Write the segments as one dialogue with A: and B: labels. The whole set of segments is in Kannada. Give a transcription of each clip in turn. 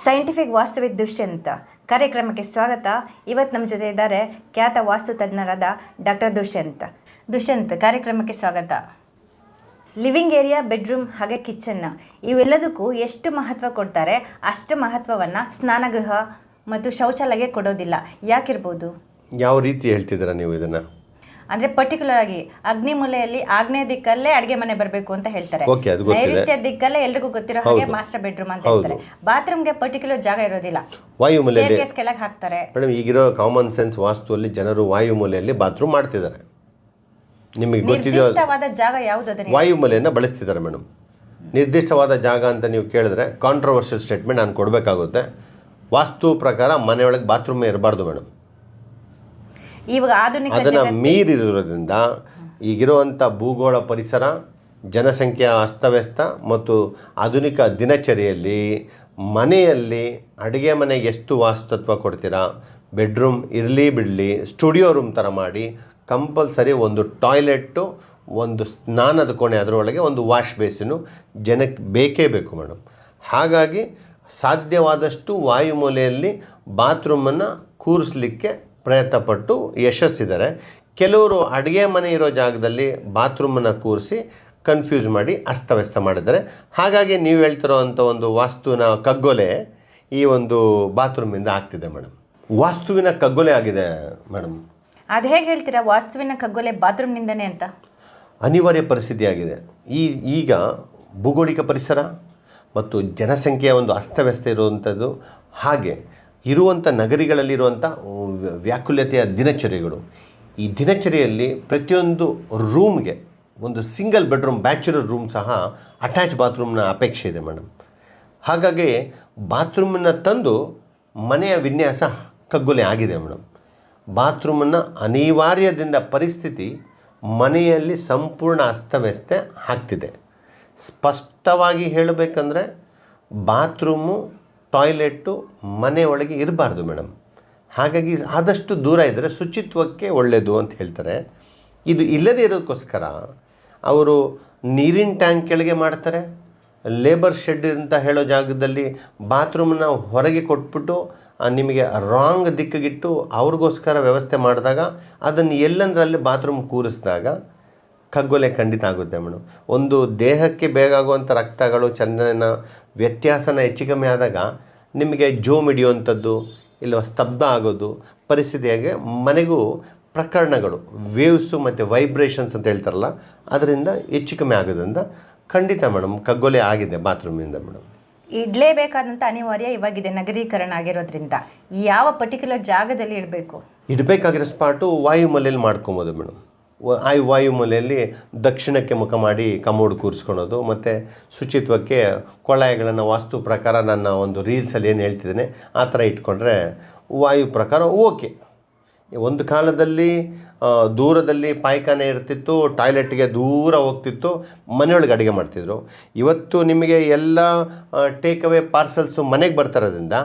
A: ಸೈಂಟಿಫಿಕ್ ವಾಸ್ತುವಿದ್ ದುಷ್ಯಂತ್ ಕಾರ್ಯಕ್ರಮಕ್ಕೆ ಸ್ವಾಗತ. ಇವತ್ತು ನಮ್ಮ ಜೊತೆ ಇದ್ದಾರೆ ಖ್ಯಾತ ವಾಸ್ತು ತಜ್ಞರಾದ ಡಾಕ್ಟರ್ ದುಷ್ಯಂತ್ ಕಾರ್ಯಕ್ರಮಕ್ಕೆ ಸ್ವಾಗತ. ಲಿವಿಂಗ್ ಏರಿಯಾ, ಬೆಡ್ರೂಮ್ ಹಾಗೆ ಕಿಚನ್ ಇವೆಲ್ಲದಕ್ಕೂ ಎಷ್ಟು ಮಹತ್ವ ಕೊಡ್ತಾರೆ ಅಷ್ಟು ಮಹತ್ವವನ್ನು ಸ್ನಾನಗೃಹ ಮತ್ತು ಶೌಚಾಲಯಕ್ಕೆ ಕೊಡೋದಿಲ್ಲ. ಯಾಕಿರ್ಬೋದು?
B: ಯಾವ ರೀತಿ ಹೇಳ್ತಿದ್ದೀರಾ ನೀವು ಇದನ್ನು?
A: ಅಂದರೆ ಪರ್ಟಿಕ್ಯುಲರ್ ಆಗಿ ಅಗ್ನಿ ಮೂಲೆಯಲ್ಲಿ ಆಗ್ನೇಯ ದಿಕ್ಕಲ್ಲೇ ಅಡುಗೆ ಮನೆ ಬರಬೇಕು ಅಂತ ಹೇಳ್ತಾರೆ. ನೈಋತ್ಯ ದಿಕ್ಕಲ್ಲೇ ಎಲ್ರಿಗೂ ಗೊತ್ತಿರೋ ಹಾಗೆ ಮಾಸ್ಟರ್ ಬೆಡ್ರೂಮ್ ಅಂತ ಹೇಳ್ತಾರೆ. ಬಾತ್ರೂಮ್ಗೆ ಪರ್ಟಿಕ್ಯುಲರ್ ಜಾಗ ಇರೋದಿಲ್ಲ,
B: ವಾಯುಮೂಲೆಯಲ್ಲಿ
A: ಕೆಳಗೆ ಹಾಕ್ತಾರೆ.
B: ಮೇಡಮ್, ಈಗಿರೋ ಕಾಮನ್ ಸೆನ್ಸ್ ವಾಸ್ತುವಲ್ಲಿ ಜನರು ವಾಯುಮೂಲೆಯಲ್ಲಿ ಬಾತ್ರೂಮ್ ಮಾಡ್ತಿದ್ದಾರೆ. ನಿಮಗೆ ಗೊತ್ತಿದೆಯೋ
A: ನಿರ್ದಿಷ್ಟವಾದ ಜಾಗ ಯಾವುದು?
B: ವಾಯುಮೂಲೆಯನ್ನು ಬಳಸ್ತಿದ್ದಾರೆ ಮೇಡಮ್. ನಿರ್ದಿಷ್ಟವಾದ ಜಾಗ ಅಂತ ನೀವು ಕೇಳಿದ್ರೆ ಕಾಂಟ್ರವರ್ಷಿಯಲ್ ಸ್ಟೇಟ್ಮೆಂಟ್ ನಾನು ಕೊಡಬೇಕಾಗುತ್ತೆ. ವಾಸ್ತು ಪ್ರಕಾರ ಮನೆಯೊಳಗೆ ಬಾತ್ರೂಮೇ ಇರಬಾರ್ದು ಮೇಡಮ್.
A: ಇವಾಗ ಆಧುನಿಕ
B: ಅದನ್ನು ಮೀರಿರೋದ್ರಿಂದ ಈಗಿರುವಂಥ ಭೂಗೋಳ ಪರಿಸರ, ಜನಸಂಖ್ಯೆಯ ಅಸ್ತವ್ಯಸ್ತ ಮತ್ತು ಆಧುನಿಕ ದಿನಚರಿಯಲ್ಲಿ ಮನೆಯಲ್ಲಿ ಅಡುಗೆ ಮನೆಗೆ ಎಷ್ಟು ವಾಸ್ತುತ್ವ ಕೊಡ್ತೀರಾ? ಬೆಡ್ರೂಮ್ ಇರಲಿ ಬಿಡಲಿ, ಸ್ಟುಡಿಯೋ ರೂಮ್ ಥರ ಮಾಡಿ ಕಂಪಲ್ಸರಿ ಒಂದು ಟಾಯ್ಲೆಟ್ಟು, ಒಂದು ಸ್ನಾನದ ಕೋಣೆ, ಅದರೊಳಗೆ ಒಂದು ವಾಶ್ ಬೇಸಿನು ಜನಕ್ಕೆ ಬೇಕೇ ಬೇಕು ಮೇಡಮ್. ಹಾಗಾಗಿ ಸಾಧ್ಯವಾದಷ್ಟು ವಾಯುಮೂಲೆಯಲ್ಲಿ ಬಾತ್ರೂಮನ್ನು ಕೂರಿಸ್ಲಿಕ್ಕೆ ಪ್ರಯತ್ನಪಟ್ಟು ಯಶಸ್ಸಿದ್ದಾರೆ. ಕೆಲವರು ಅಡುಗೆ ಮನೆ ಇರೋ ಜಾಗದಲ್ಲಿ ಬಾತ್ರೂಮನ್ನು ಕೂರಿಸಿ ಕನ್ಫ್ಯೂಸ್ ಮಾಡಿ ಅಸ್ತವ್ಯಸ್ತ ಮಾಡಿದ್ದಾರೆ. ಹಾಗಾಗಿ ನೀವು ಹೇಳ್ತಿರೋ ಅಂಥ ಒಂದು ವಾಸ್ತುವಿನ ಕಗ್ಗೊಲೆ ಈ ಒಂದು ಬಾತ್ರೂಮಿಂದ ಆಗ್ತಿದೆ ಮೇಡಮ್. ವಾಸ್ತುವಿನ ಕಗ್ಗೊಲೆ ಆಗಿದೆ ಮೇಡಮ್.
A: ಅದು ಹೇಗೆ ಹೇಳ್ತೀರಾ ವಾಸ್ತುವಿನ ಕಗ್ಗೊಲೆ ಬಾತ್ರೂಮ್ನಿಂದನೇ ಅಂತ?
B: ಅನಿವಾರ್ಯ ಪರಿಸ್ಥಿತಿ ಆಗಿದೆ. ಈಗ ಭೂಗೋಳಿಕ ಪರಿಸರ ಮತ್ತು ಜನಸಂಖ್ಯೆಯ ಒಂದು ಅಸ್ತವ್ಯಸ್ತ ಇರುವಂಥದ್ದು, ಹಾಗೆ ಇರುವಂಥ ನಗರಿಗಳಲ್ಲಿರುವಂಥ ವ್ಯಾಕುಲ್ಯತೆಯ ದಿನಚರಿಗಳು. ಈ ದಿನಚರಿಯಲ್ಲಿ ಪ್ರತಿಯೊಂದು ರೂಮ್ಗೆ ಒಂದು ಸಿಂಗಲ್ ಬೆಡ್ರೂಮ್, ಬ್ಯಾಚುಲರ್ ರೂಮ್ ಸಹ ಅಟ್ಯಾಚ್ ಬಾತ್ರೂಮ್ನ ಅಪೇಕ್ಷೆ ಇದೆ ಮೇಡಮ್. ಹಾಗಾಗಿ ಬಾತ್ರೂಮನ್ನು ತಂದು ಮನೆಯ ವಿನ್ಯಾಸ ಕಗ್ಗೊಲೆ ಆಗಿದೆ ಮೇಡಮ್. ಬಾತ್ರೂಮನ್ನು ಅನಿವಾರ್ಯದಿಂದ ಪರಿಸ್ಥಿತಿ ಮನೆಯಲ್ಲಿ ಸಂಪೂರ್ಣ ಅಸ್ತವ್ಯಸ್ತ ಆಗ್ತಿದೆ. ಸ್ಪಷ್ಟವಾಗಿ ಹೇಳಬೇಕಂದ್ರೆ ಬಾತ್ರೂಮು, ಟಾಯ್ಲೆಟ್ಟು ಮನೆಯೊಳಗೆ ಇರಬಾರ್ದು ಮೇಡಮ್. ಹಾಗಾಗಿ ಆದಷ್ಟು ದೂರ ಇದ್ದರೆ ಶುಚಿತ್ವಕ್ಕೆ ಒಳ್ಳೆಯದು ಅಂತ ಹೇಳ್ತಾರೆ. ಇದು ಇಲ್ಲದೇ ಇರೋದಕ್ಕೋಸ್ಕರ ಅವರು ನೀರಿನ ಟ್ಯಾಂಕ್ ಕೆಳಗೆ ಮಾಡ್ತಾರೆ. ಲೇಬರ್ ಶೆಡ್ ಅಂತ ಹೇಳೋ ಜಾಗದಲ್ಲಿ ಬಾತ್ರೂಮನ್ನ ಹೊರಗೆ ಕೊಟ್ಬಿಟ್ಟು ನಿಮಗೆ ರಾಂಗ್ ದಿಕ್ಕಿಗಿಟ್ಟು ಅವ್ರಿಗೋಸ್ಕರ ವ್ಯವಸ್ಥೆ ಮಾಡಿದಾಗ ಅದನ್ನು ಎಲ್ಲಂದ್ರಲ್ಲಿ ಬಾತ್ರೂಮ್ ಕೂರಿಸಿದಾಗ ಕಗ್ಗೊಲೆ ಖಂಡಿತ ಆಗುತ್ತೆ ಮೇಡಮ್. ಒಂದು ದೇಹಕ್ಕೆ ಬೇಕಾಗುವಂಥ ರಕ್ತಗಳು ಚಂದನ ವ್ಯತ್ಯಾಸನ ಹೆಚ್ಚು ಕಮ್ಮಿ ಆದಾಗ ನಿಮಗೆ ಜೋಮ್ ಹಿಡಿಯುವಂಥದ್ದು, ಇಲ್ಲ ಸ್ತಬ್ಧ ಆಗೋದು ಪರಿಸ್ಥಿತಿಯಾಗಿ ಮನೆಗೂ ಪ್ರಕರಣಗಳು, ವೇವ್ಸು ಮತ್ತು ವೈಬ್ರೇಷನ್ಸ್ ಅಂತ ಹೇಳ್ತಾರಲ್ಲ, ಅದರಿಂದ ಹೆಚ್ಚು ಕಮ್ಮಿ ಆಗೋದ್ರಿಂದ ಖಂಡಿತ ಮೇಡಮ್ ಕಗ್ಗೊಲೆ ಆಗಿದೆ ಬಾತ್ರೂಮಿಂದ ಮೇಡಮ್.
A: ಇಡಲೇಬೇಕಾದಂಥ ಅನಿವಾರ್ಯ ಇವಾಗಿದೆ ನಗರೀಕರಣ ಆಗಿರೋದ್ರಿಂದ. ಯಾವ ಪರ್ಟಿಕ್ಯುಲರ್ ಜಾಗದಲ್ಲಿ ಇಡಬೇಕು?
B: ಇಡಬೇಕಾಗಿರೋ ಸ್ಪಾಟು ವಾಯುಮೂಲೆಯಲ್ಲಿ ಮಾಡ್ಕೊಬೋದು ಮೇಡಮ್. ವಾಯುಮೂಲೆಯಲ್ಲಿ ದಕ್ಷಿಣಕ್ಕೆ ಮುಖ ಮಾಡಿ ಕಮೋಡ್ ಕೂರಿಸ್ಕೊಳೋದು, ಮತ್ತು ಶುಚಿತ್ವಕ್ಕೆ ಕೊಳಾಯಿಗಳನ್ನು ವಾಸ್ತು ಪ್ರಕಾರ ನನ್ನ ಒಂದು ರೀಲ್ಸಲ್ಲಿ ಏನು ಹೇಳ್ತಿದ್ದೇನೆ ಆ ಥರ ಇಟ್ಕೊಂಡ್ರೆ ವಾಯು ಪ್ರಕಾರ ಓಕೆ. ಒಂದು ಕಾಲದಲ್ಲಿ ದೂರದಲ್ಲಿ ಪಾಯ್ಖಾನೆ ಇರ್ತಿತ್ತು, ಟಾಯ್ಲೆಟ್ಗೆ ದೂರ ಹೋಗ್ತಿತ್ತು, ಮನೆಯೊಳಗೆ ಅಡುಗೆ ಮಾಡ್ತಿದ್ರು. ಇವತ್ತು ನಿಮಗೆ ಎಲ್ಲ ಟೇಕ್ ಅವೇ ಪಾರ್ಸಲ್ಸು ಮನೆಗೆ ಬರ್ತಾರೋದ್ರಿಂದ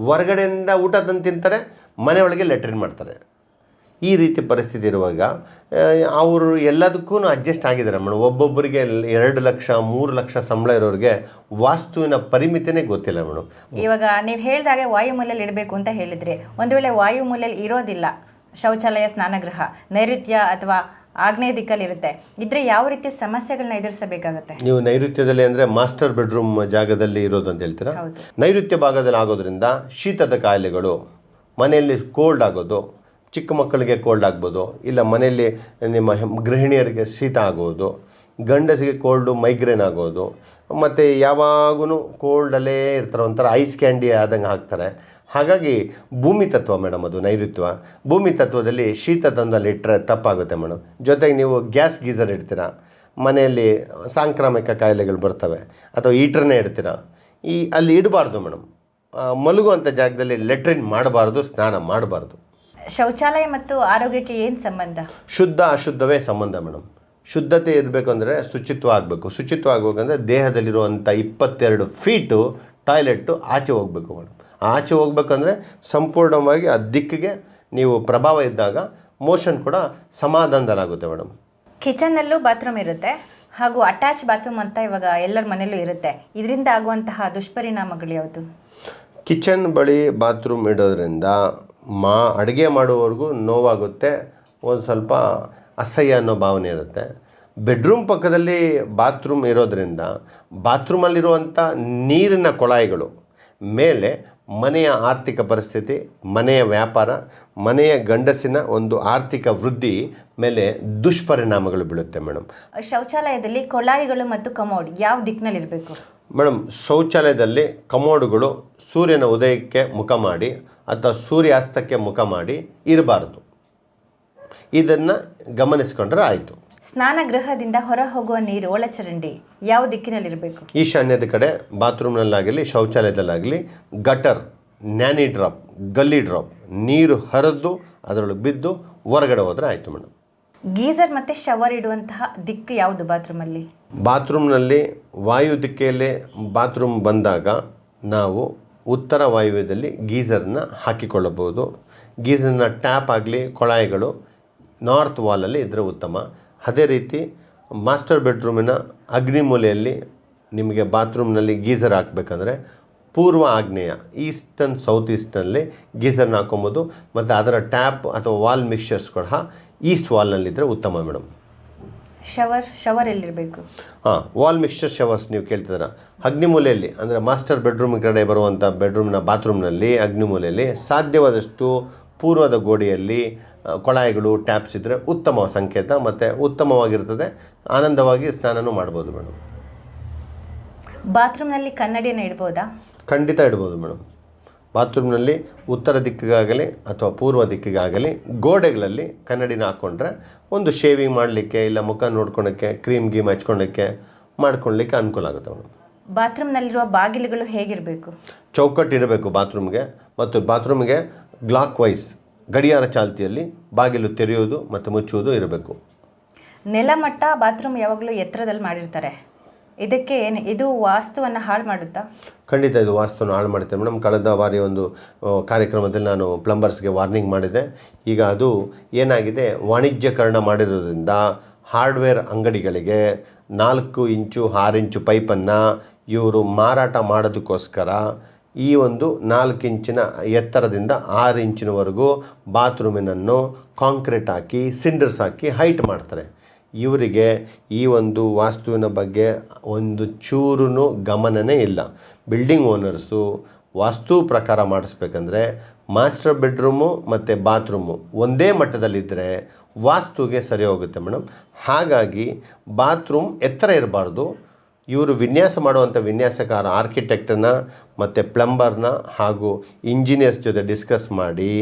B: ಹೊರಗಡೆಯಿಂದ ಊಟ ತಂದು ತಿಂತಾರೆ, ಮನೆಯೊಳಗೆ ಲೆಟ್ರಿನ್ ಮಾಡ್ತಾರೆ. ಈ ರೀತಿ ಪರಿಸ್ಥಿತಿ ಇರುವಾಗ ಅವರು ಎಲ್ಲದಕ್ಕೂ ಅಡ್ಜಸ್ಟ್ ಆಗಿದ್ದಾರೆ ಮೇಡಮ್. ಒಬ್ಬೊಬ್ಬರಿಗೆ 2 ಲಕ್ಷ 3 ಲಕ್ಷ ಸಂಬಳ ಇರೋರಿಗೆ ವಾಸ್ತುವಿನ ಪರಿಮಿತಿನೇ ಗೊತ್ತಿಲ್ಲ ಮೇಡಮ್.
A: ಇವಾಗ ನೀವು ಹೇಳಿದಾಗೆ ವಾಯುಮೂಲೆಯಲ್ಲಿ ಇಡಬೇಕು ಅಂತ ಹೇಳಿದ್ರಿ. ಒಂದು ವೇಳೆ ವಾಯುಮೂಲೆಯಲ್ಲಿ ಇರೋದಿಲ್ಲ, ಶೌಚಾಲಯ, ಸ್ನಾನಗೃಹ ನೈಋತ್ಯ ಅಥವಾ ಆಗ್ನೇಯ ದಿಕ್ಕಲ್ಲಿರುತ್ತೆ, ಇದ್ರೆ ಯಾವ ರೀತಿಯ ಸಮಸ್ಯೆಗಳನ್ನ ಎದುರಿಸಬೇಕಾಗುತ್ತೆ?
B: ನೀವು ನೈಋತ್ಯದಲ್ಲಿ ಅಂದರೆ ಮಾಸ್ಟರ್ ಬೆಡ್ರೂಮ್ ಜಾಗದಲ್ಲಿ ಇರೋದು ಅಂತ ಹೇಳ್ತೀರಾ? ನೈಋತ್ಯ ಭಾಗದಲ್ಲಿ ಆಗೋದ್ರಿಂದ ಶೀತದ ಕಾಯಿಲೆಗಳು, ಮನೆಯಲ್ಲಿ ಕೋಲ್ಡ್ ಆಗೋದು, ಚಿಕ್ಕ ಮಕ್ಕಳಿಗೆ ಕೋಲ್ಡ್ ಆಗ್ಬೋದು, ಇಲ್ಲ ಮನೆಯಲ್ಲಿ ನಿಮ್ಮ ಗೃಹಿಣಿಯರಿಗೆ ಶೀತ ಆಗೋದು, ಗಂಡಸಿಗೆ ಕೋಲ್ಡು ಮೈಗ್ರೇನ್ ಆಗೋದು, ಮತ್ತು ಯಾವಾಗೂ ಕೋಲ್ಡಲ್ಲೇ ಇರ್ತಾರೆ, ಒಂಥರ ಐಸ್ ಕ್ಯಾಂಡಿ ಆದಂಗೆ ಹಾಕ್ತಾರೆ. ಹಾಗಾಗಿ ಭೂಮಿ ತತ್ವ ಮೇಡಮ್, ಅದು ನೈಋತ್ಯ. ಭೂಮಿ ತತ್ವದಲ್ಲಿ ಶೀತ ತಂದಲ್ಲಿ ಇಟ್ಟರೆ ತಪ್ಪಾಗುತ್ತೆ ಮೇಡಮ್. ಜೊತೆಗೆ ನೀವು ಗ್ಯಾಸ್ ಗೀಸರ್ ಇಡ್ತೀರಾ, ಮನೆಯಲ್ಲಿ ಸಾಂಕ್ರಾಮಿಕ ಕಾಯಿಲೆಗಳು ಬರ್ತವೆ, ಅಥವಾ ಹೀಟ್ರನ್ನೇ ಇಡ್ತೀರಾ, ಅಲ್ಲಿ ಇಡಬಾರ್ದು ಮೇಡಮ್. ಮಲಗುವಂಥ ಜಾಗದಲ್ಲಿ ಲೆಟ್ರಿನ್ ಮಾಡಬಾರ್ದು, ಸ್ನಾನ ಮಾಡಬಾರ್ದು.
A: ಶೌಚಾಲಯ ಮತ್ತು ಆರೋಗ್ಯಕ್ಕೆ ಏನು ಸಂಬಂಧ?
B: ಶುದ್ಧ ಅಶುದ್ಧವೇ ಸಂಬಂಧ ಮೇಡಮ್. ಶುದ್ಧತೆ ಇರಬೇಕು ಅಂದರೆ ಶುಚಿತ್ವ ಆಗಬೇಕು. ಶುಚಿತ್ವ ಆಗಬೇಕಂದ್ರೆ ದೇಹದಲ್ಲಿರುವಂಥ 22 ಫೀಟು ಟಾಯ್ಲೆಟ್ಟು ಆಚೆ ಹೋಗಬೇಕು ಮೇಡಮ್. ಆಚೆ ಹೋಗ್ಬೇಕಂದ್ರೆ ಸಂಪೂರ್ಣವಾಗಿ ಆ ದಿಕ್ಕಿಗೆ ನೀವು ಪ್ರಭಾವ ಇದ್ದಾಗ ಮೋಷನ್ ಕೂಡ ಸಮಾಧಾನದಲ್ಲಾಗುತ್ತೆ ಮೇಡಮ್.
A: ಕಿಚನ್ನಲ್ಲೂ ಬಾತ್ರೂಮ್ ಇರುತ್ತೆ, ಹಾಗೂ ಅಟ್ಯಾಚ್ ಬಾತ್ರೂಮ್ ಅಂತ ಇವಾಗ ಎಲ್ಲರ ಮನೆಯಲ್ಲೂ ಇರುತ್ತೆ. ಇದರಿಂದ ಆಗುವಂತಹ ದುಷ್ಪರಿಣಾಮಗಳು ಯಾವುದು?
B: ಕಿಚನ್ ಬಳಿ ಬಾತ್ರೂಮ್ ಇಡೋದ್ರಿಂದ ಅಡುಗೆ ಮಾಡುವವರೆಗೂ ನೋವಾಗುತ್ತೆ, ಒಂದು ಸ್ವಲ್ಪ ಅಸಹ್ಯ ಅನ್ನೋ ಭಾವನೆ ಇರುತ್ತೆ. ಬೆಡ್ರೂಮ್ ಪಕ್ಕದಲ್ಲಿ ಬಾತ್ರೂಮ್ ಇರೋದರಿಂದ ಬಾತ್ರೂಮಲ್ಲಿರುವಂಥ ನೀರಿನ ಕೊಳಾಯಿಗಳು ಮೇಲೆ ಮನೆಯ ಆರ್ಥಿಕ ಪರಿಸ್ಥಿತಿ, ಮನೆಯ ವ್ಯಾಪಾರ, ಮನೆಯ ಗಂಡಸಿನ ಒಂದು ಆರ್ಥಿಕ ವೃದ್ಧಿ ಮೇಲೆ ದುಷ್ಪರಿಣಾಮಗಳು ಬೀಳುತ್ತೆ ಮೇಡಮ್.
A: ಶೌಚಾಲಯದಲ್ಲಿ ಕೊಳಾಯಿಗಳು ಮತ್ತು ಕಮೋಡ್ ಯಾವ ದಿಕ್ಕಿನಲ್ಲಿರಬೇಕು?
B: ಮೇಡಮ್, ಶೌಚಾಲಯದಲ್ಲಿ ಕಮೋಡುಗಳು ಸೂರ್ಯನ ಉದಯಕ್ಕೆ ಮುಖ ಮಾಡಿ ಅಥವಾ ಸೂರ್ಯಾಸ್ತಕ್ಕೆ ಮುಖ ಮಾಡಿ ಇರಬಾರ್ದು. ಇದನ್ನು ಗಮನಿಸ್ಕೊಂಡ್ರೆ ಆಯಿತು.
A: ಸ್ನಾನಗೃಹದಿಂದ ಹೊರ ಹೋಗುವ ನೀರು ಒಳಚರಂಡಿ ಯಾವ ದಿಕ್ಕಿನಲ್ಲಿರಬೇಕು?
B: ಈಶಾನ್ಯದ ಕಡೆ ಬಾತ್ರೂಮ್ನಲ್ಲಾಗಲಿ ಶೌಚಾಲಯದಲ್ಲಾಗಲಿ ಗಟರ್, ನ್ಯಾನಿ ಡ್ರಾಪ್, ಗಲ್ಲಿ ಡ್ರಾಪ್ ನೀರು ಹರಿದು ಅದರೊಳಗೆ ಬಿದ್ದು ಹೊರಗಡೆ ಹೋದರೆ ಆಯಿತು ಮೇಡಮ್.
A: ಗೀಸರ್ ಮತ್ತು ಶವರ್ ಇಡುವಂತಹ ದಿಕ್ಕು ಯಾವುದು ಬಾತ್ರೂಮಲ್ಲಿ?
B: ಬಾತ್ರೂಮ್ನಲ್ಲಿ ವಾಯು ದಿಕ್ಕೆಯಲ್ಲೇ ಬಾತ್ರೂಮ್ ಬಂದಾಗ ನಾವು ಉತ್ತರ ವಾಯುವ್ಯದಲ್ಲಿ ಗೀಸರ್ನ ಹಾಕಿಕೊಳ್ಳಬಹುದು. ಗೀಸರ್ನ ಟ್ಯಾಪ್ ಆಗಲಿ ಕೊಳಾಯಿಗಳು ನಾರ್ತ್ ವಾಲಲ್ಲಿ ಇದ್ದರೆ ಉತ್ತಮ. ಅದೇ ರೀತಿ ಮಾಸ್ಟರ್ ಬೆಡ್ರೂಮಿನ ಅಗ್ನಿಮೂಲೆಯಲ್ಲಿ ನಿಮಗೆ ಬಾತ್ರೂಮ್ನಲ್ಲಿ ಗೀಸರ್ ಹಾಕಬೇಕಂದ್ರೆ ಪೂರ್ವ ಆಗ್ನೇಯ, ಈಸ್ಟರ್ನ್ ಸೌತ್ ಈಸ್ಟರ್ನಲ್ಲಿ ಗೀಸರ್ನ ಹಾಕೊಬೋದು. ಮತ್ತು ಅದರ ಟ್ಯಾಪ್ ಅಥವಾ ವಾಲ್ ಮಿಕ್ಸ್ಚರ್ಸ್ ಕೂಡ ಈಸ್ಟ್ ವಾಲ್ನಲ್ಲಿದ್ದರೆ ಉತ್ತಮ ಮೇಡಮ್.
A: ಶವರ್ ಎಲ್ಲಿರಬೇಕು?
B: ವಾಲ್ ಮಿಕ್ಸ್ಚರ್ ಶವರ್ಸ್ ನೀವು ಕೇಳ್ತಿದ್ದೀರ. ಅಗ್ನಿಮೂಲೆಯಲ್ಲಿ ಅಂದರೆ ಮಾಸ್ಟರ್ ಬೆಡ್ರೂಮ್ ಕಡೆ ಬರುವಂಥ ಬೆಡ್ರೂಮ್ನ ಬಾತ್ರೂಮ್ನಲ್ಲಿ ಅಗ್ನಿಮೂಲೆಯಲ್ಲಿ ಸಾಧ್ಯವಾದಷ್ಟು ಪೂರ್ವದ ಗೋಡೆಯಲ್ಲಿ ಕೊಳಾಯಿಗಳು, ಟ್ಯಾಪ್ಸ್ ಇದ್ದರೆ ಉತ್ತಮ ಸಂಕೇತ ಮತ್ತು ಉತ್ತಮವಾಗಿರ್ತದೆ. ಆನಂದವಾಗಿ ಸ್ನಾನನೂ ಮಾಡ್ಬೋದು ಮೇಡಮ್.
A: ಬಾತ್ರೂಮ್ನಲ್ಲಿ ಕನ್ನಡಿಯನ್ನು ಇಡ್ಬೋದಾ?
B: ಖಂಡಿತ ಇಡ್ಬೋದು ಮೇಡಮ್. ಬಾತ್ರೂಮ್ನಲ್ಲಿ ಉತ್ತರ ದಿಕ್ಕಿಗಾಗಲಿ ಅಥವಾ ಪೂರ್ವ ದಿಕ್ಕಿಗಾಗಲಿ ಗೋಡೆಗಳಲ್ಲಿ ಕನ್ನಡಿನ ಹಾಕ್ಕೊಂಡ್ರೆ ಒಂದು ಶೇವಿಂಗ್ ಮಾಡಲಿಕ್ಕೆ ಇಲ್ಲ ಮುಖ ನೋಡ್ಕೊಳಕ್ಕೆ, ಕ್ರೀಮ್ ಗೀಮ್ ಹಚ್ಕೊಳ್ಳೋಕ್ಕೆ ಮಾಡ್ಕೊಳ್ಳಿಕ್ಕೆ ಅನುಕೂಲ ಆಗುತ್ತೆ ಮೇಡಮ್.
A: ಬಾತ್ರೂಮ್ನಲ್ಲಿರುವ ಬಾಗಿಲುಗಳು ಹೇಗಿರಬೇಕು?
B: ಚೌಕಟ್ಟು ಇರಬೇಕು ಬಾತ್ರೂಮ್ಗೆ. ಮತ್ತು ಬಾತ್ರೂಮ್ಗೆ ಕ್ಲಾಕ್ ವೈಸ್ ಗಡಿಯಾರ ಚಾಲ್ತಿಯಲ್ಲಿ ಬಾಗಿಲು ತೆರೆಯುವುದು ಮತ್ತು ಮುಚ್ಚುವುದು ಇರಬೇಕು.
A: ನೆಲಮಟ್ಟ ಬಾತ್ರೂಮ್ ಯಾವಾಗಲೂ ಎತ್ತರದಲ್ಲಿ ಮಾಡಿರ್ತಾರೆ, ಇದು ವಾಸ್ತುವನ್ನು ಹಾಳು ಮಾಡುತ್ತಾ?
B: ಖಂಡಿತ ಇದು ವಾಸ್ತುವನ್ನು ಹಾಳು ಮಾಡುತ್ತೆ ಮೇಡಮ್. ಕಳೆದ ಬಾರಿ ಒಂದು ಕಾರ್ಯಕ್ರಮದಲ್ಲಿ ನಾನು ಪ್ಲಂಬರ್ಸ್ಗೆ ವಾರ್ನಿಂಗ್ ಮಾಡಿದೆ. ಈಗ ಅದು ಏನಾಗಿದೆ, ವಾಣಿಜ್ಯಕರಣ ಮಾಡಿರೋದ್ರಿಂದ ಹಾರ್ಡ್ವೇರ್ ಅಂಗಡಿಗಳಿಗೆ 4 ಇಂಚು 6 ಇಂಚು ಪೈಪನ್ನು ಇವರು ಮಾರಾಟ ಮಾಡೋದಕ್ಕೋಸ್ಕರ ಈ ಒಂದು 4 ಇಂಚಿನ ಎತ್ತರದಿಂದ 6 ಇಂಚಿನವರೆಗೂ ಬಾತ್ರೂಮಿನನ್ನು ಕಾಂಕ್ರೀಟ್ ಹಾಕಿ ಸಿಂಡರ್ಸ್ ಹಾಕಿ ಹೈಟ್ ಮಾಡ್ತಾರೆ. ಇವರಿಗೆ ಈ ಒಂದು ವಾಸ್ತುವಿನ ಬಗ್ಗೆ ಒಂದು ಚೂರು ಗಮನನೇ ಇಲ್ಲ. ಬಿಲ್ಡಿಂಗ್ ಓನರ್ಸು ವಾಸ್ತು ಪ್ರಕಾರ ಮಾಡಿಸ್ಬೇಕಂದ್ರೆ ಮಾಸ್ಟರ್ ಬೆಡ್ರೂಮು ಮತ್ತು ಬಾತ್ರೂಮು ಒಂದೇ ಮಟ್ಟದಲ್ಲಿದ್ದರೆ ವಾಸ್ತುಗೆ ಸರಿ ಹೋಗುತ್ತೆ ಮೇಡಮ್. ಹಾಗಾಗಿ ಬಾತ್ರೂಮ್ ಎತ್ತರ ಇರಬಾರ್ದು. ಇವರು ವಿನ್ಯಾಸ ಮಾಡುವಂಥ ವಿನ್ಯಾಸಕಾರ ಆರ್ಕಿಟೆಕ್ಟನ್ನ ಮತ್ತು ಪ್ಲಂಬರ್ನ ಹಾಗೂ ಇಂಜಿನಿಯರ್ಸ್ ಜೊತೆ ಡಿಸ್ಕಸ್ ಮಾಡಿ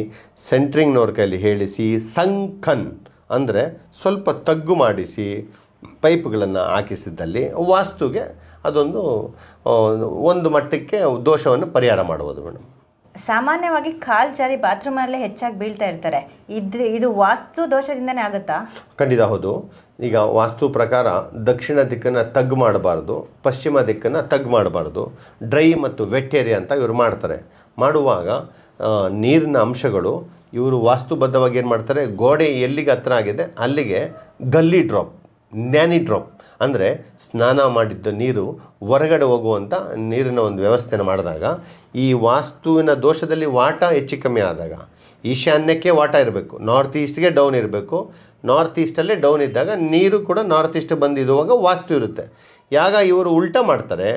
B: ಸೆಂಟ್ರಿಂಗ್ನವ್ರ ಕೈಲಿ ಹೇಳಿಸಿ ಸಂಕನ್ ಅಂದರೆ ಸ್ವಲ್ಪ ತಗ್ಗು ಮಾಡಿಸಿ ಪೈಪ್ಗಳನ್ನು ಹಾಕಿಸಿದ್ದಲ್ಲಿ ವಾಸ್ತುಗೆ ಅದೊಂದು ಒಂದು ಮಟ್ಟಕ್ಕೆ ದೋಷವನ್ನು ಪರಿಹಾರ ಮಾಡ್ಬೋದು ಮೇಡಮ್.
A: ಸಾಮಾನ್ಯವಾಗಿ ಕಾಲು ಜಾರಿ ಬಾತ್ರೂಮಲ್ಲೇ ಹೆಚ್ಚಾಗಿ ಬೀಳ್ತಾ ಇರ್ತಾರೆ, ಇದು ವಾಸ್ತು ದೋಷದಿಂದನೇ ಆಗುತ್ತಾ?
B: ಖಂಡಿತ ಹೌದು. ಈಗ ವಾಸ್ತು ಪ್ರಕಾರ ದಕ್ಷಿಣ ದಿಕ್ಕನ್ನು ತಗ್ಗು ಮಾಡಬಾರ್ದು, ಪಶ್ಚಿಮ ದಿಕ್ಕನ್ನು ತಗ್ಗು ಮಾಡಬಾರ್ದು. ಡ್ರೈ ಮತ್ತು ವೆಟ್ ಏರಿಯಾ ಅಂತ ಇವರು ಮಾಡ್ತಾರೆ. ಮಾಡುವಾಗ ನೀರಿನ ಅಂಶಗಳು ಇವರು ವಾಸ್ತುಬದ್ಧವಾಗಿ ಏನು ಮಾಡ್ತಾರೆ, ಗೋಡೆ ಎಲ್ಲಿಗೆ ಹತ್ರ ಆಗಿದೆ ಅಲ್ಲಿಗೆ ಗಲ್ಲಿ ಡ್ರಾಪ್, ನ್ಯಾನಿ ಡ್ರಾಪ್ ಅಂದರೆ ಸ್ನಾನ ಮಾಡಿದ್ದ ನೀರು ಹೊರಗಡೆ ಹೋಗುವಂಥ ನೀರಿನ ಒಂದು ವ್ಯವಸ್ಥೆನ ಮಾಡಿದಾಗ ಈ ವಾಸ್ತುವಿನ ದೋಷದಲ್ಲಿ ವಾಟ ಹೆಚ್ಚು ಕಮ್ಮಿ ಆದಾಗ ಈಶಾನ್ಯಕ್ಕೆ ವಾಟ ಇರಬೇಕು, ನಾರ್ತ್ ಈಸ್ಟ್ಗೆ ಡೌನ್ ಇರಬೇಕು. ನಾರ್ತ್ ಈಸ್ಟಲ್ಲೇ ಡೌನ್ ಇದ್ದಾಗ ನೀರು ಕೂಡ ನಾರ್ತ್ ಈಸ್ಟ್ ಬಂದಿರುವಾಗ ವಾಸ್ತು ಇರುತ್ತೆ. ಯಾಗ ಇವರು ಉಲ್ಟಾ ಮಾಡ್ತಾರೆ,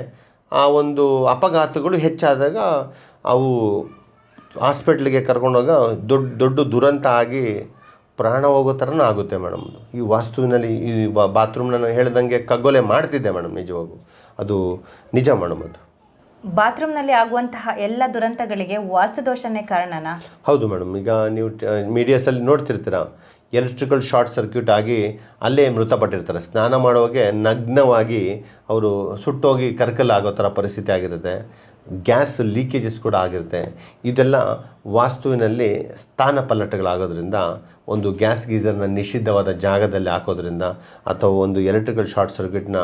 B: ಆ ಒಂದು ಅಪಘಾತಗಳು ಹೆಚ್ಚಾದಾಗ ಅವು ಹಾಸ್ಪಿಟ್ಲಿಗೆ ಕರ್ಕೊಂಡೋಗ ದೊಡ್ಡ ದುರಂತ ಆಗಿ ಪ್ರಾಣ ಹೋಗೋ ಥರನೂ ಆಗುತ್ತೆ ಮೇಡಮ್. ಈ ವಾಸ್ತುವಿನಲ್ಲಿ ಈ ಬಾತ್ರೂಮ್ ನಾನು ಹೇಳ್ದಂಗೆ ಕಗ್ಗೊಲೆ ಮಾಡ್ತಿದ್ದೆ ಮೇಡಮ್. ನಿಜವಾಗೂ ಅದು ನಿಜ ಮೇಡಮ್. ಅದು
A: ಬಾತ್ರೂಮ್ನಲ್ಲಿ ಆಗುವಂತಹ ಎಲ್ಲ ದುರಂತಗಳಿಗೆ ವಾಸ್ತುದೋಷನೇ ಕಾರಣನಾ?
B: ಹೌದು ಮೇಡಮ್. ಈಗ ನೀವು ಮೀಡಿಯಾಸಲ್ಲಿ ನೋಡ್ತಿರ್ತೀರ, ಎಲೆಕ್ಟ್ರಿಕಲ್ ಶಾರ್ಟ್ ಸರ್ಕ್ಯೂಟ್ ಆಗಿ ಅಲ್ಲೇ ಮೃತಪಟ್ಟಿರ್ತಾರೆ. ಸ್ನಾನ ಮಾಡುವಾಗೆ ನಗ್ನವಾಗಿ ಅವರು ಸುಟ್ಟೋಗಿ ಕರ್ಕಲಾಗೋ ಥರ ಪರಿಸ್ಥಿತಿ ಆಗಿರುತ್ತೆ. ಗ್ಯಾಸ್ ಲೀಕೇಜಸ್ ಕೂಡ ಆಗಿರುತ್ತೆ. ಇದೆಲ್ಲ ವಾಸ್ತುವಿನಲ್ಲಿ ಸ್ಥಾನ ಪಲ್ಲಟಗಳಾಗೋದ್ರಿಂದ, ಒಂದು ಗ್ಯಾಸ್ ಗೀಸರ್ನ ನಿಷಿದ್ಧವಾದ ಜಾಗದಲ್ಲಿ ಹಾಕೋದ್ರಿಂದ ಅಥವಾ ಒಂದು ಎಲೆಕ್ಟ್ರಿಕಲ್ ಶಾರ್ಟ್ ಸರ್ಕ್ಯೂಟ್ನ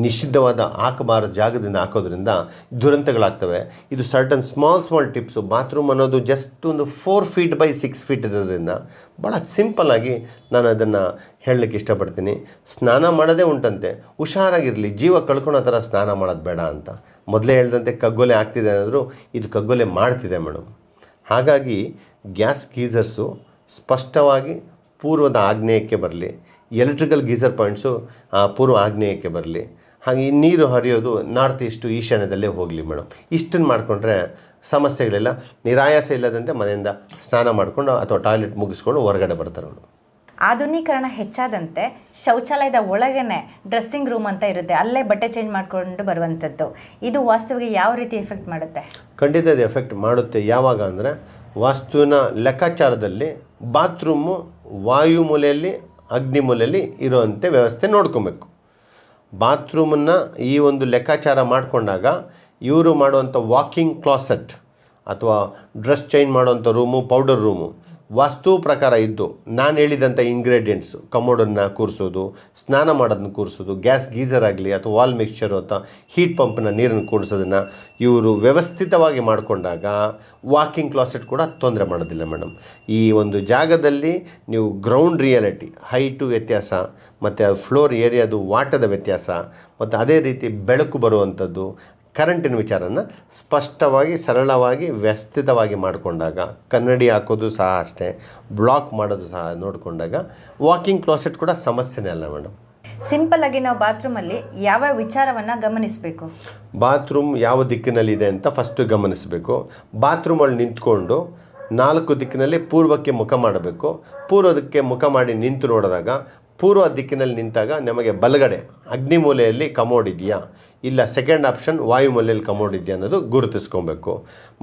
B: ನಿಷಿದ್ಧವಾದ ಹಾಕಬಾರದ ಜಾಗದಿಂದ ಹಾಕೋದ್ರಿಂದ ದುರಂತಗಳಾಗ್ತವೆ. ಇದು ಸರ್ಟನ್ ಸ್ಮಾಲ್ ಟಿಪ್ಸು. ಬಾತ್ರೂಮ್ ಅನ್ನೋದು ಜಸ್ಟ್ ಒಂದು 4 ಫೀಟ್ ಬೈ 6 ಫೀಟ್ ಇರೋದ್ರಿಂದ ಭಾಳ ಸಿಂಪಲ್ಲಾಗಿ ನಾನು ಅದನ್ನು ಹೇಳಲಿಕ್ಕೆ ಇಷ್ಟಪಡ್ತೀನಿ. ಸ್ನಾನ ಮಾಡೋದೇ ಉಂಟಂತೆ, ಹುಷಾರಾಗಿರಲಿ, ಜೀವ ಕಳ್ಕೊಳೋ ಥರ ಸ್ನಾನ ಮಾಡೋದು ಬೇಡ ಅಂತ. ಮೊದಲೇ ಹೇಳಿದಂತೆ ಕಗ್ಗೊಲೆ ಆಗ್ತಿದೆ ಅಂದರೂ ಇದು ಕಗ್ಗೊಲೆ ಮಾಡ್ತಿದೆ ಮೇಡಮ್. ಹಾಗಾಗಿ ಗ್ಯಾಸ್ ಗೀಸರ್ಸು ಸ್ಪಷ್ಟವಾಗಿ ಪೂರ್ವದ ಆಗ್ನೇಯಕ್ಕೆ ಬರಲಿ, ಎಲೆಕ್ಟ್ರಿಕಲ್ ಗೀಸರ್ ಪಾಯಿಂಟ್ಸು ಪೂರ್ವ ಆಗ್ನೇಯಕ್ಕೆ ಬರಲಿ, ಹಾಗೆ ಈ ನೀರು ಹರಿಯೋದು ನಾರ್ತ್ ಈಸ್ಟು ಈಶಾನ್ಯದಲ್ಲೇ ಹೋಗಲಿ ಮೇಡಮ್. ಇಷ್ಟನ್ನು ಮಾಡಿಕೊಂಡ್ರೆ ಸಮಸ್ಯೆಗಳೆಲ್ಲ ನಿರಾಯಾಸ ಇಲ್ಲದಂತೆ ಮನೆಯಿಂದ ಸ್ನಾನ ಮಾಡಿಕೊಂಡು ಅಥವಾ ಟಾಯ್ಲೆಟ್ ಮುಗಿಸ್ಕೊಂಡು ಹೊರಗಡೆ ಬರ್ತಾರೆ ಮೇಡಮ್.
A: ಆಧುನೀಕರಣ ಹೆಚ್ಚಾದಂತೆ ಶೌಚಾಲಯದ ಒಳಗೇನೆ ಡ್ರೆಸ್ಸಿಂಗ್ ರೂಮ್ ಅಂತ ಇರುತ್ತೆ, ಅಲ್ಲೇ ಬಟ್ಟೆ ಚೇಂಜ್ ಮಾಡಿಕೊಂಡು ಬರುವಂಥದ್ದು. ಇದು ವಾಸ್ತುವಿಗೆ ಯಾವ ರೀತಿ ಎಫೆಕ್ಟ್ ಮಾಡುತ್ತೆ?
B: ಖಂಡಿತ ಅದು ಎಫೆಕ್ಟ್ ಮಾಡುತ್ತೆ. ಯಾವಾಗ ಅಂದರೆ ವಾಸ್ತುವಿನ ಲೆಕ್ಕಾಚಾರದಲ್ಲಿ ಬಾತ್ರೂಮು ವಾಯು ಮೂಲೆಯಲ್ಲಿ ಅಗ್ನಿ ಮೂಲೆಯಲ್ಲಿ ಇರುವಂತೆ ವ್ಯವಸ್ಥೆ ನೋಡ್ಕೊಬೇಕು. ಬಾತ್ರೂಮನ್ನು ಈ ಒಂದು ಲೆಕ್ಕಾಚಾರ ಮಾಡಿಕೊಂಡಾಗ ಇವರು ಮಾಡುವಂಥ ವಾಕಿಂಗ್ ಕ್ಲಾಸೆಟ್ ಅಥವಾ ಡ್ರೆಸ್ ಚೇಂಜ್ ಮಾಡುವಂಥ ರೂಮು, ಪೌಡರ್ ರೂಮು ವಾಸ್ತು ಪ್ರಕಾರ ಇದ್ದು ನಾನು ಹೇಳಿದಂಥ ಇಂಗ್ರೀಡಿಯೆಂಟ್ಸು, ಕಮೋಡನ್ನು ಕೂರಿಸೋದು, ಸ್ನಾನ ಮಾಡೋದನ್ನ ಕೂರಿಸೋದು, ಗ್ಯಾಸ್ ಗೀಸರ್ ಆಗಲಿ ಅಥವಾ ವಾಲ್ ಮಿಕ್ಸ್ಚರು ಅಥವಾ ಹೀಟ್ ಪಂಪ್ನ ನೀರನ್ನು ಕೂಡಿಸೋದನ್ನು ಇವರು ವ್ಯವಸ್ಥಿತವಾಗಿ ಮಾಡಿಕೊಂಡಾಗ ವಾಕಿಂಗ್ ಕ್ಲಾಸೆಟ್ ಕೂಡ ತೊಂದರೆ ಮಾಡೋದಿಲ್ಲ ಮೇಡಮ್. ಈ ಒಂದು ಜಾಗದಲ್ಲಿ ನೀವು ಗ್ರೌಂಡ್ ರಿಯಾಲಿಟಿ, ಹೈಟು ವ್ಯತ್ಯಾಸ ಮತ್ತು ಫ್ಲೋರ್ ಏರಿಯಾದು ವಾಟದ ವ್ಯತ್ಯಾಸ ಮತ್ತು ಅದೇ ರೀತಿ ಬೆಳಕು ಬರುವಂಥದ್ದು, ಕರೆಂಟಿನ ವಿಚಾರನ ಸ್ಪಷ್ಟವಾಗಿ ಸರಳವಾಗಿ ವ್ಯವಸ್ಥಿತವಾಗಿ ಮಾಡಿಕೊಂಡಾಗ, ಕನ್ನಡಿ ಹಾಕೋದು ಸಹ ಅಷ್ಟೇ, ಬ್ಲಾಕ್ ಮಾಡೋದು ಸಹ ನೋಡಿಕೊಂಡಾಗ ವಾಕಿಂಗ್ ಕ್ಲಾಸೆಟ್ ಕೂಡ ಸಮಸ್ಯೆನೇ ಅಲ್ಲ ಮೇಡಮ್.
A: ಸಿಂಪಲ್ ಆಗಿ ನಾವು ಬಾತ್ರೂಮಲ್ಲಿ ಯಾವ ವಿಚಾರವನ್ನು ಗಮನಿಸಬೇಕು?
B: ಬಾತ್ರೂಮ್ ಯಾವ ದಿಕ್ಕಿನಲ್ಲಿದೆ ಅಂತ ಫಸ್ಟು ಗಮನಿಸಬೇಕು. ಬಾತ್ರೂಮಲ್ಲಿ ನಿಂತ್ಕೊಂಡು 4 ದಿಕ್ಕಿನಲ್ಲಿ ಪೂರ್ವಕ್ಕೆ ಮುಖ ಮಾಡಬೇಕು. ಪೂರ್ವದಕ್ಕೆ ಮುಖ ಮಾಡಿ ನಿಂತು ನೋಡಿದಾಗ ಪೂರ್ವ ದಿಕ್ಕಿನಲ್ಲಿ ನಿಂತಾಗ ನಮಗೆ ಬಲಗಡೆ ಅಗ್ನಿ ಮೂಲೆಯಲ್ಲಿ ಕಮೋಡ್ ಇದೆಯಾ, ಇಲ್ಲ ಸೆಕೆಂಡ್ ಆಪ್ಷನ್ ವಾಯು ಮೂಲೆಯಲ್ಲಿ ಕಮೋಡ್ ಇದೆಯಾ ಅನ್ನೋದು ಗುರುತಿಸ್ಕೊಬೇಕು.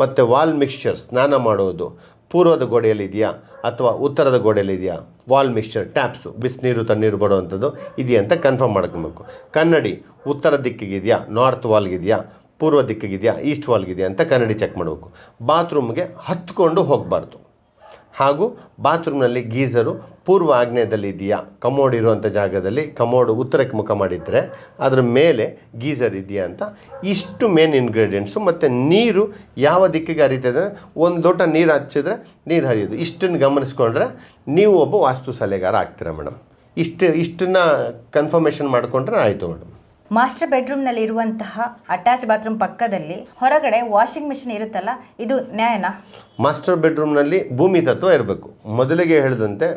B: ಮತ್ತು ವಾಲ್ ಮಿಕ್ಸ್ಚರ್ ಸ್ನಾನ ಮಾಡೋದು ಪೂರ್ವದ ಗೋಡೆಯಲ್ಲಿ ಇದೆಯಾ ಅಥವಾ ಉತ್ತರದ ಗೋಡೆಯಲ್ಲಿ ಇದೆಯಾ, ವಾಲ್ ಮಿಕ್ಸ್ಚರ್ ಟ್ಯಾಪ್ಸು ಬಿಸಿನೀರು ತಣ್ಣೀರು ಬರುವಂಥದ್ದು ಇದೆಯಾ ಅಂತ ಕನ್ಫರ್ಮ್ ಮಾಡ್ಕೊಬೇಕು. ಕನ್ನಡಿ ಉತ್ತರ ದಿಕ್ಕಿಗಿದೆಯಾ, ನಾರ್ತ್ ವಾಲ್ಗಿದೆಯಾ, ಪೂರ್ವ ದಿಕ್ಕಿಗಿದೆಯಾ, ಈಸ್ಟ್ ವಾಲ್ಗಿದೆಯಾ ಅಂತ ಕನ್ನಡಿ ಚೆಕ್ ಮಾಡಬೇಕು. ಬಾತ್ರೂಮ್ಗೆ ಹತ್ಕೊಂಡು ಹೋಗಬಾರ್ದು. ಹಾಗೂ ಬಾತ್ರೂಮ್ನಲ್ಲಿ ಗೀಸರು ಪೂರ್ವ ಆಗ್ನೇಯದಲ್ಲಿ ಇದೆಯಾ, ಕಮೋಡ್ ಇರುವಂಥ ಜಾಗದಲ್ಲಿ ಕಮೋಡ್ ಉತ್ತರಕ್ಕೆ ಮುಖ ಮಾಡಿದರೆ ಅದರ ಮೇಲೆ ಗೀಸರ್ ಇದೆಯಾ ಅಂತ ಇಷ್ಟು ಮೇನ್ ಇಂಗ್ರೀಡಿಯೆಂಟ್ಸು. ಮತ್ತು ನೀರು ಯಾವ ದಿಕ್ಕಿಗೆ ಹರಿತದೆ, ಒಂದು ಲೋಟ ನೀರು ಹಚ್ಚಿದ್ರೆ ನೀರು ಹರಿಯೋದು, ಇಷ್ಟನ್ನು ಗಮನಿಸ್ಕೊಂಡ್ರೆ ನೀವು ಒಬ್ಬ ವಾಸ್ತು ಸಲಹೆಗಾರ ಆಗ್ತೀರಾ ಮೇಡಮ್. ಇಷ್ಟನ್ನು ಕನ್ಫರ್ಮೇಷನ್ ಮಾಡಿಕೊಂಡ್ರೆ ಆಯಿತು ಮೇಡಮ್.
A: ಮಾಸ್ಟರ್ ಬೆಡ್ರೂಮ್ನಲ್ಲಿ ಇರುವಂತಹ ಅಟ್ಯಾಚ್ ಬಾತ್ರೂಮ್ ಪಕ್ಕದಲ್ಲಿ ಹೊರಗಡೆ ವಾಷಿಂಗ್ ಮಿಷಿನ್ ಇರುತ್ತಲ್ಲ, ಇದು ನ್ಯಾಯನಾ?
B: ಮಾಸ್ಟರ್ ಬೆಡ್ರೂಮ್ನಲ್ಲಿ ಭೂಮಿ ತತ್ವ ಇರಬೇಕು. ಮೊದಲಿಗೆ ಹೇಳಿದಂತೆ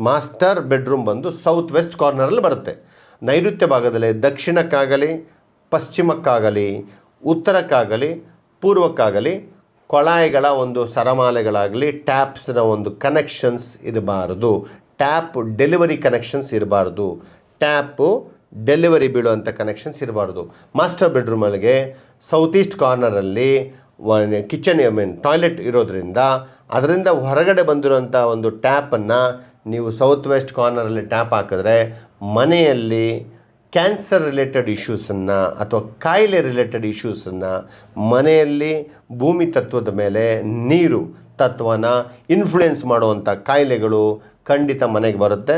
B: ಮಾಸ್ಟರ್ ಬೆಡ್ರೂಮ್ ಬಂದು ಸೌತ್ ವೆಸ್ಟ್ ಕಾರ್ನರಲ್ಲಿ ಬರುತ್ತೆ. ನೈಋತ್ಯ ಭಾಗದಲ್ಲಿ ದಕ್ಷಿಣಕ್ಕಾಗಲಿ ಪಶ್ಚಿಮಕ್ಕಾಗಲಿ ಉತ್ತರಕ್ಕಾಗಲಿ ಪೂರ್ವಕ್ಕಾಗಲಿ ಕೊಳಾಯಿಗಳ ಒಂದು ಸರಮಾಲೆಗಳಾಗಲಿ ಟ್ಯಾಪ್ಸ್ನ ಒಂದು ಕನೆಕ್ಷನ್ಸ್ ಇರಬಾರ್ದು. ಟ್ಯಾಪ್ ಡೆಲಿವರಿ ಕನೆಕ್ಷನ್ಸ್ ಇರಬಾರ್ದು. ಟ್ಯಾಪು ಡೆಲಿವರಿ ಬೀಳುವಂಥ ಕನೆಕ್ಷನ್ಸ್ ಇರಬಾರ್ದು. ಮಾಸ್ಟರ್ ಬೆಡ್ರೂಮಲ್ಲಿಗೆ ಸೌತ್ ಈಸ್ಟ್ ಕಾರ್ನರಲ್ಲಿ ಕಿಚನ್ ಟಾಯ್ಲೆಟ್ ಇರೋದ್ರಿಂದ ಅದರಿಂದ ಹೊರಗಡೆ ಬಂದಿರೋಂಥ ಒಂದು ಟ್ಯಾಪನ್ನು ನೀವು ಸೌತ್ ವೆಸ್ಟ್ ಕಾರ್ನರಲ್ಲಿ ಟ್ಯಾಪ್ ಹಾಕಿದ್ರೆ ಮನೆಯಲ್ಲಿ ಕ್ಯಾನ್ಸರ್ ರಿಲೇಟೆಡ್ ಇಶ್ಯೂಸನ್ನು ಅಥವಾ ಕಾಯಿಲೆ ರಿಲೇಟೆಡ್ ಇಶ್ಯೂಸನ್ನು, ಮನೆಯಲ್ಲಿ ಭೂಮಿ ತತ್ವದ ಮೇಲೆ ನೀರು ತತ್ವನ ಇನ್ಫ್ಲುಯೆನ್ಸ್ ಮಾಡುವಂಥ ಕಾಯಿಲೆಗಳು ಖಂಡಿತ ಮನೆಗೆ ಬರುತ್ತೆ.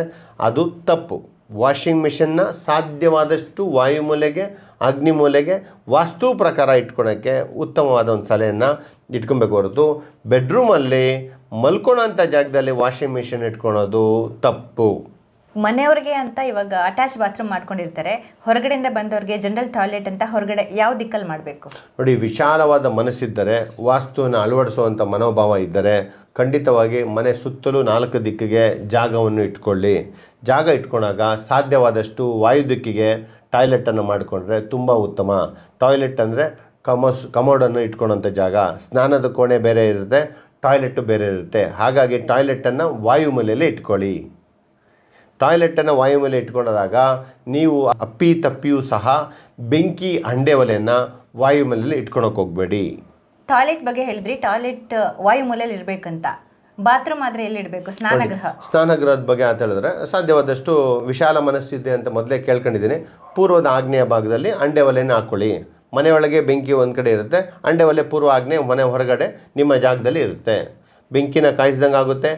B: ಅದು ತಪ್ಪು. ವಾಷಿಂಗ್ ಮಿಷನ್ನ ಸಾಧ್ಯವಾದಷ್ಟು ವಾಯುಮೂಲೆಗೆ ಅಗ್ನಿ ಮೂಲೆಗೆ ವಾಸ್ತು ಪ್ರಕಾರ ಇಟ್ಕೊಳಕ್ಕೆ ಉತ್ತಮವಾದ ಒಂದು ಸಲಹೆಯನ್ನು ಇಟ್ಕೊಬೇಕು ಹೊರತು ಬೆಡ್ರೂಮಲ್ಲಿ ಮಲ್ಕೊಳ್ಳೋಂಥ ಜಾಗದಲ್ಲಿ ವಾಷಿಂಗ್ ಮಿಷಿನ್ ಇಟ್ಕೊಳೋದು ತಪ್ಪು.
A: ಮನೆಯವ್ರಿಗೆ ಅಂತ ಇವಾಗ ಅಟ್ಯಾಚ್ ಬಾತ್ರೂಮ್ ಮಾಡ್ಕೊಂಡಿರ್ತಾರೆ, ಹೊರಗಡೆಯಿಂದ ಬಂದವ್ರಿಗೆ ಜನರಲ್ ಟಾಯ್ಲೆಟ್ ಅಂತ ಹೊರಗಡೆ ಯಾವ ದಿಕ್ಕಲ್ಲಿ ಮಾಡಬೇಕು?
B: ನೋಡಿ, ವಿಶಾಲವಾದ ಮನಸ್ಸಿದ್ದರೆ, ವಾಸ್ತುವನ್ನು ಅಳವಡಿಸುವಂಥ ಮನೋಭಾವ ಇದ್ದರೆ ಖಂಡಿತವಾಗಿ ಮನೆ ಸುತ್ತಲೂ 4 ದಿಕ್ಕಿಗೆ ಜಾಗವನ್ನು ಇಟ್ಕೊಳ್ಳಿ. ಜಾಗ ಇಟ್ಕೊಂಡಾಗ ಸಾಧ್ಯವಾದಷ್ಟು ವಾಯು ದಿಕ್ಕಿಗೆ ಟಾಯ್ಲೆಟನ್ನು ಮಾಡಿಕೊಂಡ್ರೆ ತುಂಬ ಉತ್ತಮ. ಟಾಯ್ಲೆಟ್ ಅಂದರೆ ಕಮೋಡನ್ನು ಇಟ್ಕೊಳ್ಳೋಂಥ ಜಾಗ, ಸ್ನಾನದ ಕೋಣೆ ಬೇರೆ ಇರುತ್ತೆ, ಟಾಯ್ಲೆಟ್ಟು ಬೇರೆ ಇರುತ್ತೆ. ಹಾಗಾಗಿ ಟಾಯ್ಲೆಟನ್ನು ವಾಯುಮೂಲೆಯಲ್ಲಿ ಇಟ್ಕೊಳ್ಳಿ. ಟಾಯ್ಲೆಟನ್ನು ವಾಯುಮೂಲೆ ಇಟ್ಕೊಂಡಾಗ ನೀವು ಅಪ್ಪಿ ತಪ್ಪಿಯೂ ಸಹ ಬೆಂಕಿ ಹಂಡೆ ಒಲೆಯನ್ನು ವಾಯುಮೂಲೆಯಲ್ಲಿ ಇಟ್ಕೊಳಕ್ಕೆ ಹೋಗಬೇಡಿ.
A: ಟಾಯ್ಲೆಟ್ ಬಗ್ಗೆ ಹೇಳಿದ್ರಿ, ಟಾಯ್ಲೆಟ್ ವಾಯುಮೂಲೆಯಲ್ಲಿ ಇರಬೇಕಂತ. ಬಾತ್ರೂಮ್ ಆದರೆ ಎಲ್ಲಿಡಬೇಕು?
B: ಸ್ನಾನಗೃಹದ ಬಗ್ಗೆ ಅಂತ ಹೇಳಿದ್ರೆ ಸಾಧ್ಯವಾದಷ್ಟು ವಿಶಾಲ ಮನಸ್ಸಿದೆ ಅಂತ ಮೊದಲೇ ಕೇಳ್ಕೊಂಡಿದ್ದೀನಿ. ಪೂರ್ವದ ಆಗ್ನೇಯ ಭಾಗದಲ್ಲಿ ಅಂಡೆ ಒಲೆಯನ್ನು ಹಾಕ್ಕೊಳ್ಳಿ. ಮನೆಯೊಳಗೆ ಬೆಂಕಿ ಒಂದು ಕಡೆ ಇರುತ್ತೆ, ಅಂಡೆ ಒಲೆ ಪೂರ್ವ ಆಗ್ನೇಯ ಮನೆ ಹೊರಗಡೆ ನಿಮ್ಮ ಜಾಗದಲ್ಲಿ ಇರುತ್ತೆ. ಬೆಂಕಿನ ಕಾಯಿಸ್ದಂಗೆ ಆಗುತ್ತೆ.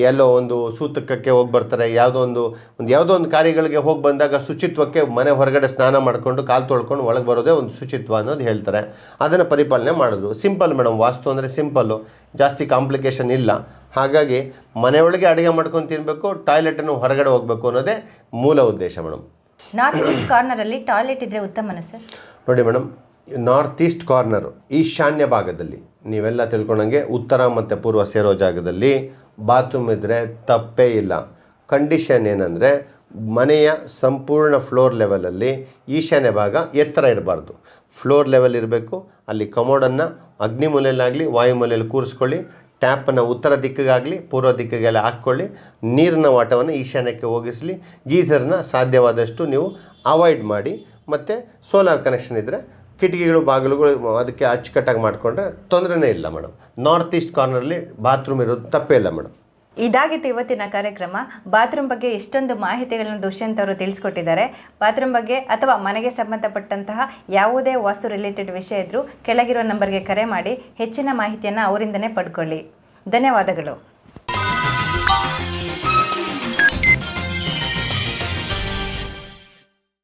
B: ಎಲ್ಲೋ ಒಂದು ಸೂತಕಕ್ಕೆ ಹೋಗಿ ಬರ್ತಾರೆ, ಯಾವುದೋ ಒಂದು ಕಾರ್ಯಗಳಿಗೆ ಹೋಗಿ ಬಂದಾಗ ಶುಚಿತ್ವಕ್ಕೆ ಮನೆ ಹೊರಗಡೆ ಸ್ನಾನ ಮಾಡಿಕೊಂಡು ಕಾಲು ತೊಳ್ಕೊಂಡು ಒಳಗೆ ಬರೋದೇ ಒಂದು ಶುಚಿತ್ವ ಅನ್ನೋದು ಹೇಳ್ತಾರೆ. ಅದನ್ನು ಪರಿಪಾಲನೆ ಮಾಡಿದ್ರು. ಸಿಂಪಲ್ ಮೇಡಮ್, ವಾಸ್ತು ಅಂದರೆ ಸಿಂಪಲ್ಲು, ಜಾಸ್ತಿ ಕಾಂಪ್ಲಿಕೇಶನ್ ಇಲ್ಲ. ಹಾಗಾಗಿ ಮನೆಯೊಳಗೆ ಅಡುಗೆ ಮಾಡ್ಕೊಂಡು ತಿನ್ನಬೇಕು, ಟಾಯ್ಲೆಟನ್ನು ಹೊರಗಡೆ ಹೋಗಬೇಕು ಅನ್ನೋದೇ ಮೂಲ ಉದ್ದೇಶ ಮೇಡಮ್.
A: ನಾರ್ತ್ ಈಸ್ಟ್ ಕಾರ್ನರಲ್ಲಿ ಟಾಯ್ಲೆಟ್ ಇದ್ದರೆ ಉತ್ತಮನ ಸರ್?
B: ನೋಡಿ ಮೇಡಮ್, ನಾರ್ತ್ ಈಸ್ಟ್ ಕಾರ್ನರು, ಈಶಾನ್ಯ ಭಾಗದಲ್ಲಿ ನೀವೆಲ್ಲ ತಿಳ್ಕೊಂಡಂಗೆ ಉತ್ತರ ಮತ್ತು ಪೂರ್ವ ಸೇರೋ ಜಾಗದಲ್ಲಿ ಬಾತ್ರೂಮ್ ಇದ್ದರೆ ತಪ್ಪೇ ಇಲ್ಲ. ಕಂಡೀಷನ್ ಏನಂದರೆ ಮನೆಯ ಸಂಪೂರ್ಣ ಫ್ಲೋರ್ ಲೆವೆಲಲ್ಲಿ ಈಶಾನ್ಯ ಭಾಗ ಎತ್ತರ ಇರಬಾರ್ದು, ಫ್ಲೋರ್ ಲೆವೆಲ್ ಇರಬೇಕು. ಅಲ್ಲಿ ಕಮೋಡನ್ನು ಅಗ್ನಿಮೂಲೆಯಲ್ಲಾಗಲಿ ವಾಯುಮೂಲೆಯಲ್ಲಿ ಕೂರಿಸ್ಕೊಳ್ಳಿ, ಟ್ಯಾಪನ್ನು ಉತ್ತರ ದಿಕ್ಕಿಗಾಗಲಿ ಪೂರ್ವ ದಿಕ್ಕಿಗೆಲ್ಲ ಹಾಕ್ಕೊಳ್ಳಿ, ನೀರಿನ ವಾಟವನ್ನು ಈಶಾನ್ಯಕ್ಕೆ ಹೋಗಿಸಲಿ, ಗೀಝರ್ನ ಸಾಧ್ಯವಾದಷ್ಟು ನೀವು ಅವಾಯ್ಡ್ ಮಾಡಿ. ಮತ್ತು ಸೋಲಾರ್ ಕನೆಕ್ಷನ್ ಇದ್ದರೆ ಕಿಟಕಿಗಳು ಬಾಗಿಲುಗಳು ಅದಕ್ಕೆ ಅಚ್ಚುಕಟ್ಟಾಗಿ ಮಾಡಿಕೊಂಡ್ರೆ ತೊಂದರೆನೇ ಇಲ್ಲ ಮೇಡಮ್. ನಾರ್ತ್ ಈಸ್ಟ್ ಕಾರ್ನರಲ್ಲಿ ಬಾತ್ರೂಮ್ ಇರೋದು ತಪ್ಪೇ ಇಲ್ಲ ಮೇಡಮ್.
A: ಇದಾಗಿತ್ತು ಇವತ್ತಿನ ಕಾರ್ಯಕ್ರಮ. ಬಾತ್ರೂಮ್ ಬಗ್ಗೆ ಎಷ್ಟೊಂದು ಮಾಹಿತಿಗಳನ್ನು ದುಷ್ಯಂತ್ ಅವರು ತಿಳಿಸ್ಕೊಟ್ಟಿದ್ದಾರೆ. ಬಾತ್ರೂಮ್ ಬಗ್ಗೆ ಅಥವಾ ಮನೆಗೆ ಸಂಬಂಧಪಟ್ಟಂತಹ ಯಾವುದೇ ವಾಸ್ತು ರಿಲೇಟೆಡ್ ವಿಷಯ ಇದ್ದರೂ ಕೆಳಗಿರೋ ನಂಬರ್ಗೆ ಕರೆ ಮಾಡಿ ಹೆಚ್ಚಿನ ಮಾಹಿತಿಯನ್ನು ಅವರಿಂದನೇ ಪಡ್ಕೊಳ್ಳಿ. ಧನ್ಯವಾದಗಳು.